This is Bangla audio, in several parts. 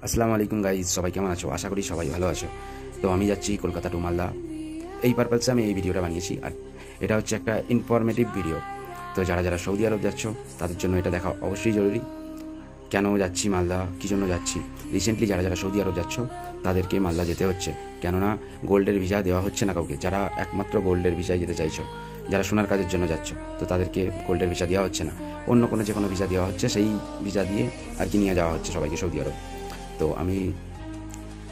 আসসালামু আলাইকুম গাইজ, সবাই কেমন আছো? আশা করি সবাই ভালো আছো। তো আমি যাচ্ছি কলকাতা টু মালদা, এই পারপাসে আমি এই ভিডিওটা বানিয়েছি। আর এটা হচ্ছে একটা ইনফরমেটিভ ভিডিও। তো যারা যারা সৌদি আরব যাচ্ছ তাদের জন্য এটা দেখা অবশ্যই জরুরি। কেন যাচ্ছি মালদা, কী জন্য যাচ্ছি। রিসেন্টলি যারা যারা সৌদি আরব যাচ্ছ তাদেরকে মালদা যেতে হচ্ছে, কেননা গোল্ডের ভিসা দেওয়া হচ্ছে না কাউকে। যারা একমাত্র গোল্ডের ভিসায় যেতে চাইছো, যারা সোনার কাজের জন্য যাচ্ছ, তো তাদেরকে গোল্ডের ভিসা দেওয়া হচ্ছে না, অন্য কোনো যে কোনো ভিসা দেওয়া হচ্ছে, সেই ভিসা দিয়ে আর কি নিয়ে যাওয়া হচ্ছে সবাইকে সৌদি আরব। তো আমি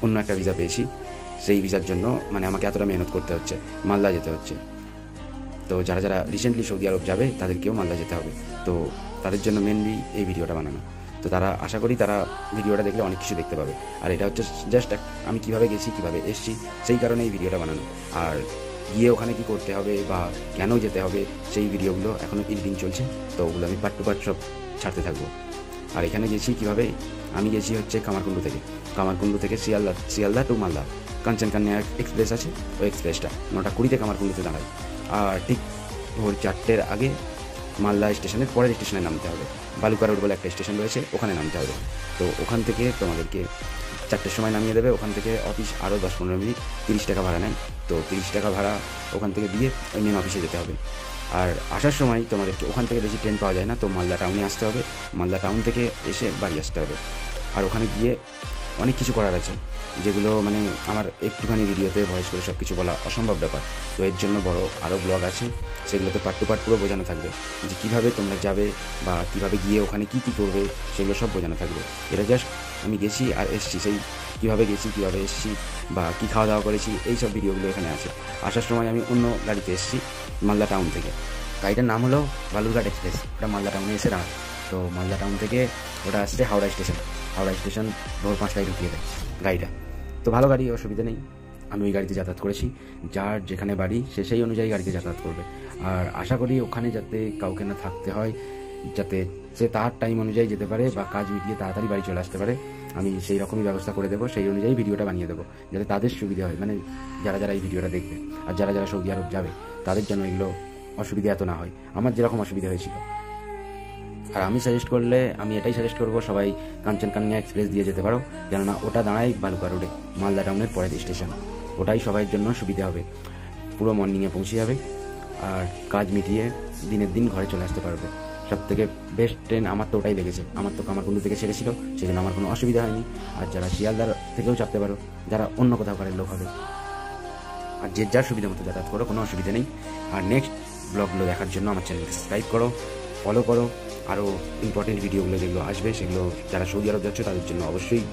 অন্য একটা ভিসা পেয়েছি, সেই ভিসার জন্য মানে আমাকে এতটা মেহনত করতে হচ্ছে, মালদা যেতে হচ্ছে। তো যারা যারা রিসেন্টলি সৌদি আরব যাবে তাদেরকেও মালদা যেতে হবে, তো তাদের জন্য মেনলি এই ভিডিওটা বানানো। তো তারা আশা করি তারা ভিডিওটা দেখলে অনেক কিছু দেখতে পাবে। আর এটা হচ্ছে জাস্ট আমি কীভাবে গেছি, কীভাবে এসেছি, সেই কারণে এই ভিডিওটা বানানো। আর গিয়ে ওখানে কি করতে হবে বা কেন যেতে হবে, সেই ভিডিওগুলো এখনও এডিটিং চলছে, তো ওগুলো আমি পার্ট টু পার্ট সব ছাড়তে থাকবো। আর এখানে গেছি কীভাবে, আমি গেছি হচ্ছে কামারকুণ্ডু থেকে শিয়ালদা টু মালদা। কাঞ্চনকন্যা এক্সপ্রেস আছে, ওই এক্সপ্রেসটা 9:20 কামারকুণ্ডুতে দাঁড়ায়। আর ঠিক ভোর 4টের আগে মালদা স্টেশনের পরের স্টেশনে নামতে হবে। বালুকা রোড বলে একটা স্টেশন রয়েছে, ওখানে নামতে হবে। তো ওখান থেকে তোমাদেরকে 4টের সময় নামিয়ে দেবে। ওখান থেকে অফিস আরও 10-15 মিনিট, 30 টাকা ভাড়া নেয়। তো 30 টাকা ভাড়া ওখান থেকে দিয়ে ওই মেন অফিসে যেতে হবে। আর আসার সময় তোমাদেরকে ওখান থেকে বেশি ট্রেন পাওয়া যায় না, তো মালদা টাউনে আসতে হবে। মালদা টাউন থেকে এসে বাড়ি আসতে হবে। আর ওখানে গিয়ে অনেক কিছু করার আছে, যেগুলো মানে আমার একটুখানি ভিডিওতে ভয়েস করে সব কিছু বলা অসম্ভব ব্যাপার। তো এর জন্য বড় আরও ব্লগ আছে, সেগুলোতে পার্ট টু পার্ট পুরো বোঝানো থাকবে, যে কীভাবে তোমরা যাবে বা কীভাবে গিয়ে ওখানে কী কী করবে, সেগুলো সব বোঝানো থাকবে। এটা জাস্ট আমি গেছি আর এসেছি, সেই কীভাবে গেছি, কীভাবে এসেছি বা কী খাওয়া দাওয়া করেছি, এই সব ভিডিওগুলো এখানে আছে। আসার সময় আমি অন্য গাড়িতে এসেছি মালদা টাউন থেকে। গাড়িটার নাম হলো বালুরঘাট এক্সপ্রেস, ওটা মালদা টাউনে এসে দাঁড়ায়। তো মালদা টাউন থেকে ওটা আসছে হাওড়া স্টেশন ভোর 5টায় ঢুকিয়ে দেয় গাড়িটা। তো ভালো গাড়ি, অসুবিধা নেই। আমি ওই গাড়িতে যাতায়াত করেছি। যার যেখানে বাড়ি সে সেই অনুযায়ী গাড়িতে যাতায়াত করবে। আর আশা করি ওখানে যাতে কাউকে না থাকতে হয়, যাতে সে তার টাইম অনুযায়ী যেতে পারে বা কাজ মিটিয়ে তাড়াতাড়ি বাড়ি চলে আসতে পারে, আমি সেই রকমই ব্যবস্থা করে দেবো। সেই অনুযায়ী ভিডিওটা বানিয়ে দেবো, যাতে তাদের সুবিধা হয়, মানে যারা যারা এই ভিডিওটা দেখবে আর যারা যারা সৌদি আরব যাবে তাদের জন্য এগুলো অসুবিধা এত না হয়, আমার যেরকম অসুবিধা হয়েছিল। আর আমি এটাই সাজেস্ট করবো, সবাই কাঞ্চনকন্যা এক্সপ্রেস দিয়ে যেতে পারো, কেননা ওটা দাঁড়ায় বালুকা রোডে, মালদা টাউনের পরের স্টেশন। ওটাই সবাই জন্য সুবিধা হবে, পুরো মর্নিংয়ে পৌঁছে যাবে আর কাজ মিটিয়ে দিনের দিন ঘরে চলে আসতে পারবে। সব থেকে বেস্ট ট্রেন আমার তো ওটাই লেগেছে। আমার তো কামারকুণ্ডু থেকে ছেড়েছিল, সেই জন্য আমার কোনো অসুবিধা হয়নি। আর যারা শিয়ালদার থেকেও চাপতে পারো, যারা অন্য কোথাও কারের লোক হবে, আর যে যার সুবিধা মতো যাতায়াত করো, কোনো অসুবিধা নেই। আর নেক্সট ব্লগগুলো দেখার জন্য আমার চ্যানেলকে সাবস্ক্রাইব করো, ফলো করো। আরও ইম্পর্টেন্ট ভিডিওগুলো যেগুলো আসবে, সেগুলো যারা সৌদি আরব যাচ্ছে তাদের জন্য অবশ্যই